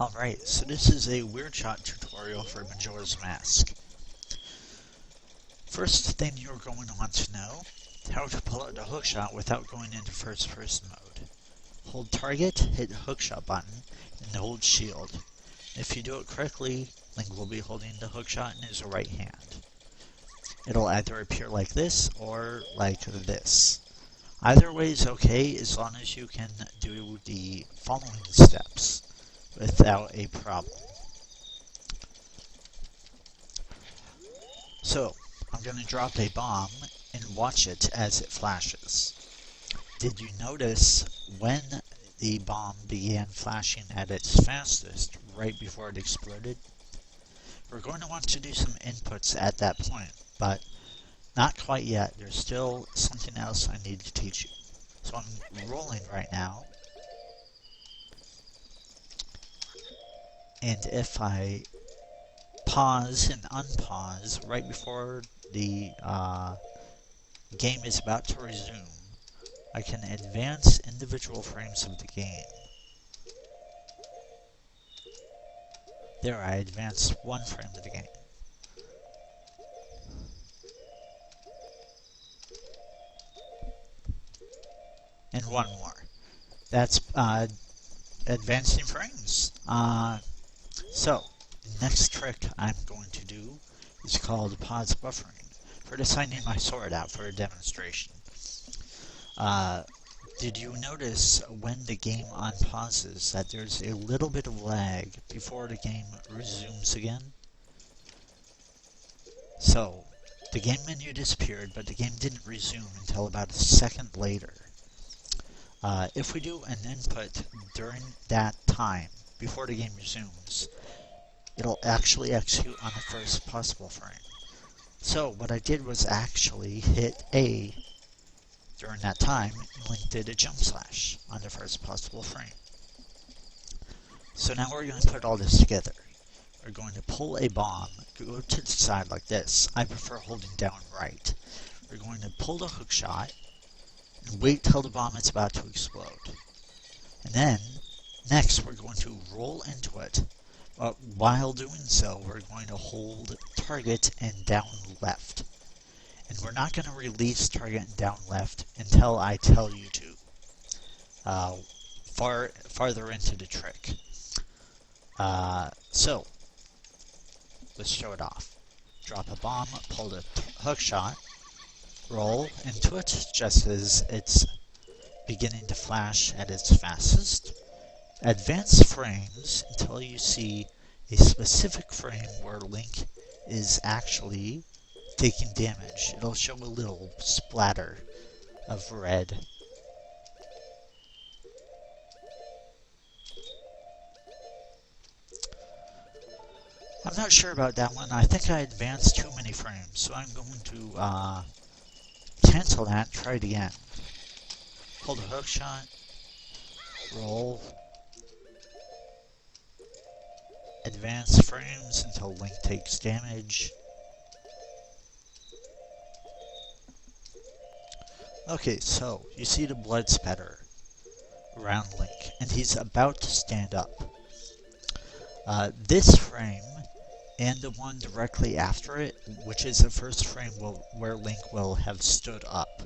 Alright, so this is a Weirdshot tutorial for Majora's Mask. First thing you're going to want to know, how to pull out the hookshot without going into first person mode. Hold target, hit the hookshot button, and hold shield. If you do it correctly, Link will be holding the hookshot in his right hand. It'll either appear like this or like this. Either way is okay as long as you can do the following steps without a problem. So, I'm going to drop a bomb and watch it as it flashes. Did you notice when the bomb began flashing at its fastest, right before it exploded? We're going to want to do some inputs at that point, but not quite yet. There's still something else I need to teach you. So I'm rolling right now. And if I pause and unpause right before the game is about to resume, I can advance individual frames of the game. There, I advanced one frame of the game. And one more. That's advancing frames. So, the next trick I'm going to do is called pause buffering. For designing my sword out for a demonstration. Did you notice when the game unpauses that there's a little bit of lag before the game resumes again? So, the game menu disappeared, but the game didn't resume until about a second later. If we do an input during that time, before the game resumes, it'll actually execute on the first possible frame. So what I did was actually hit A during that time, and Link did a jump slash on the first possible frame. So now we're going to put all this together. We're going to pull a bomb, go to the side like this. I prefer holding down right. We're going to pull the hookshot, and wait till the bomb is about to explode. And then, next we're going to roll into it. While doing so, we're going to hold target and down left. And we're not going to release target and down left until I tell you to. Farther into the trick. So, let's show it off. Drop a bomb, pull the hookshot, roll into it just as it's beginning to flash at its fastest. Advance frames until you see a specific frame where Link is actually taking damage. It'll show a little splatter of red. I'm not sure about that one. I think I advanced too many frames, so I'm going to cancel that and try it again. Hold a hookshot, roll, advance frames until Link takes damage. Okay, so you see the blood spatter around Link, and he's about to stand up. This frame and the one directly after it, which is the first frame where Link will have stood up.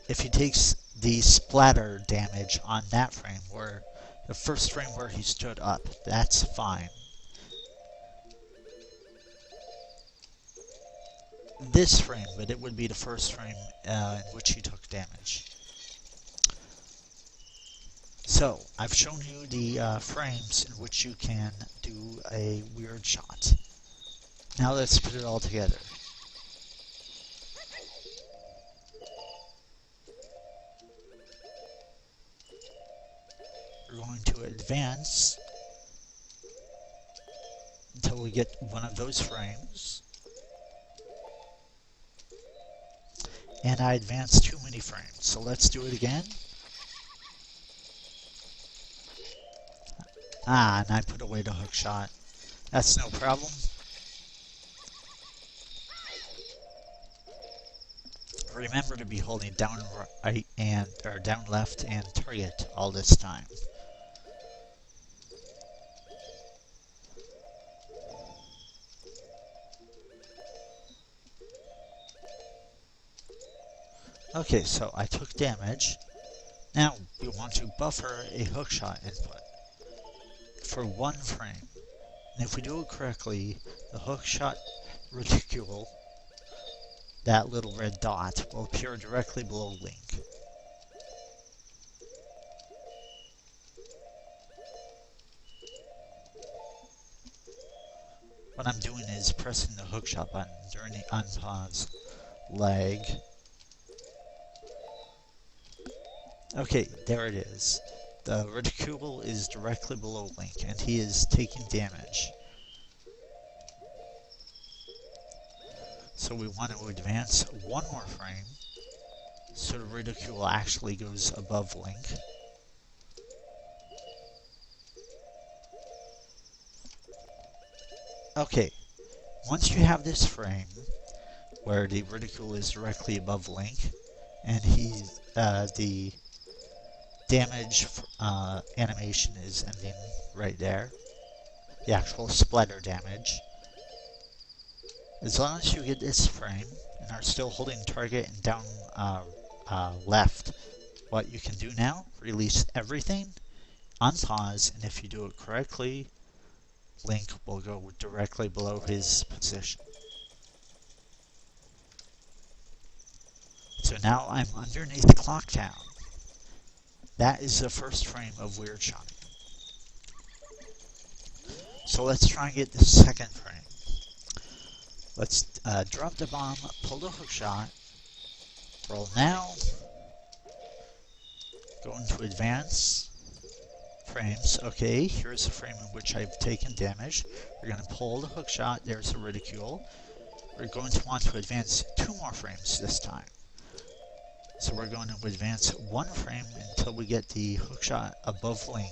If he takes the splatter damage on that frame, where the first frame where he stood up, that's fine. This frame, but it would be the first frame in which he took damage. So, I've shown you the frames in which you can do a Weirdshot. Now let's put it all together. We're going to advance until we get one of those frames. And I advanced too many frames, so let's do it again. And I put away the hookshot. That's no problem. Remember to be holding down right and down left and target all this time. Okay, so I took damage. Now we want to buffer a hookshot input for 1 frame. And if we do it correctly, the hookshot reticule, that little red dot, will appear directly below Link. What I'm doing is pressing the hookshot button during the unpause lag. Okay, there it is. The reticule is directly below Link, and he is taking damage. So we want to advance 1 more frame, so the reticule actually goes above Link. Okay, once you have this frame, where the reticule is directly above Link, and the damage animation is ending right there, the actual splatter damage. As long as you get this frame and are still holding target and down left, what you can do now, release everything, unpause, and if you do it correctly, Link will go directly below his position. So now I'm underneath Clock Town. That is the first frame of Weirdshot. So let's try and get the second frame. Let's drop the bomb, pull the hookshot, roll now, go into advance frames. Okay, here's a frame in which I've taken damage. We're going to pull the hookshot, there's the reticule. We're going to want to advance 2 more frames this time. So we're going to advance 1 frame until we get the hookshot above Link.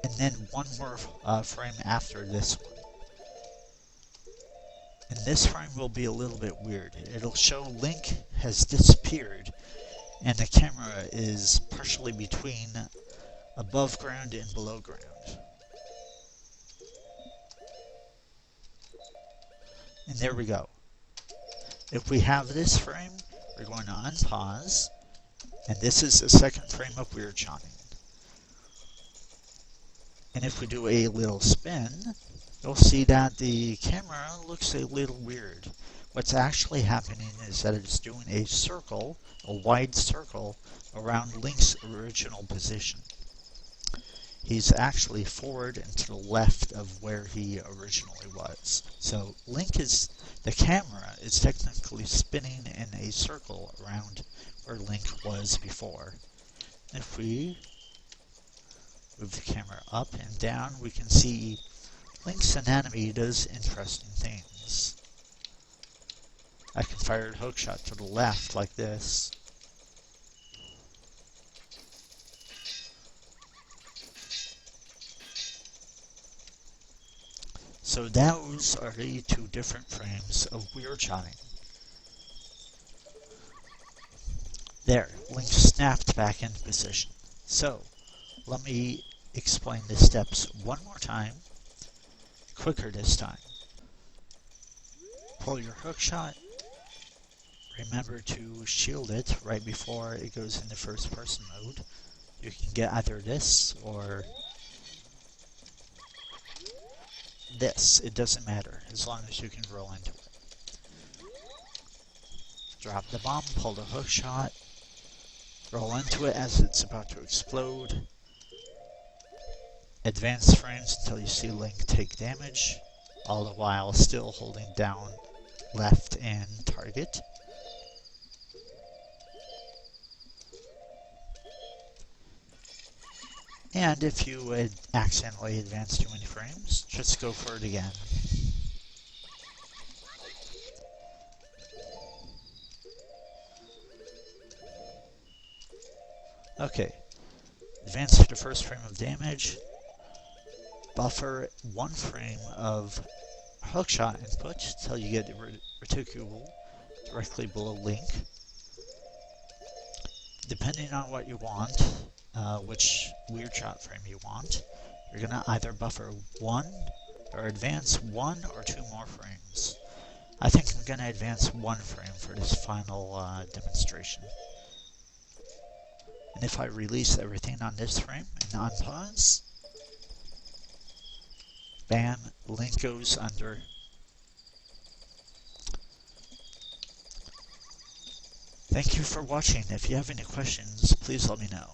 And then 1 more frame after this one. And this frame will be a little bit weird. It'll show Link has disappeared, and the camera is partially between above ground and below ground. And there we go. If we have this frame, we're going to unpause, and this is the second frame of Weirdshotting. And if we do a little spin, you'll see that the camera looks a little weird. What's actually happening is that it's doing a circle, a wide circle, around Link's original position. He's actually forward and to the left of where he originally was. So the camera is technically spinning in a circle around where Link was before. If we move the camera up and down, we can see Link's anatomy does interesting things. I can fire a hookshot to the left like this. So those are the 2 different frames of Weirdshotting. There, Link snapped back into position. So, let me explain the steps 1 more time, quicker this time. Pull your hookshot. Remember to shield it right before it goes into first person mode. You can get either this or this. It doesn't matter, as long as you can roll into it. Drop the bomb, pull the hookshot, roll into it as it's about to explode. Advance frames until you see Link take damage, all the while still holding down left and target. And if you accidentally advance too many frames, just go for it again. Okay, advance to the first frame of damage, buffer 1 frame of hookshot input until you get the reticule directly below Link. Depending on what you want, which Weirdshot frame you want. You're going to either buffer 1 or advance 1 or 2 more frames. I think I'm going to advance 1 frame for this final demonstration. And if I release everything on this frame and unpause, bam, link goes under. Thank you for watching. If you have any questions, please let me know.